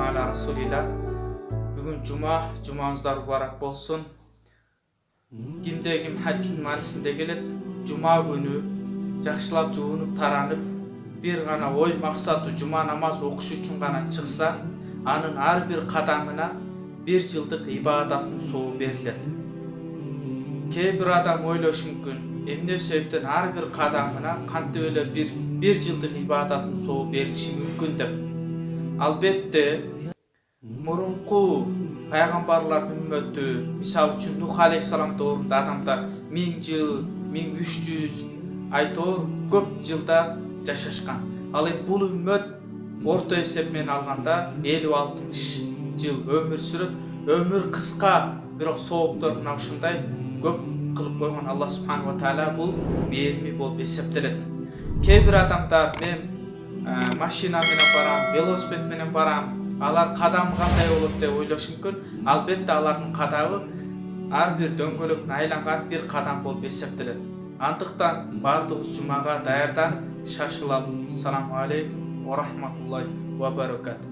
ala rasulillah. Бүгін жумаңыздар барак болсын. Кимде ким хадистин манисинде келет, жума күнү жакшылап жуунуп таранып, бир гана ой максаты жума намаз окуш үчүн гана чыкса, анын ар бир кадамына 1 жылдык ибадаттын сообу берилет. Кээ бир адам ойлошу мүмкүн, эмне себептен ар бир кадамына кантип эле 1 жылдык ибадаттын сообу берилиши мүмкүн деп. Албетте, мурунку пайгамбарлардын үммөтү, мисалы үчүн Нух алейхиссалам доорунда адамдар 1000 жыл, 1300 айтор көп жылда жашашкан. Ал эми бул үммөт орто эсеп менен алганда 50-60 жыл өмүр сүрөт. Өмүр кыска, бирок сооптор мына ушундай көп кылып койгон Алла субханаху ва таала бул мээрими болуп эсептелет. Кээ бир адамдар мен машина менен барам, велосипед менен барам, алар кадам кандай болот деп ойлошу мүмкүн. Албетте алардын кадамы ар бир дөңгөлөктүн айланган бир кадам болуп эсептелет. Андыктан бардыгыбыз жумага даярданып шашылалы. Ассаламу алейкум ва рахматуллахи ва баракатух.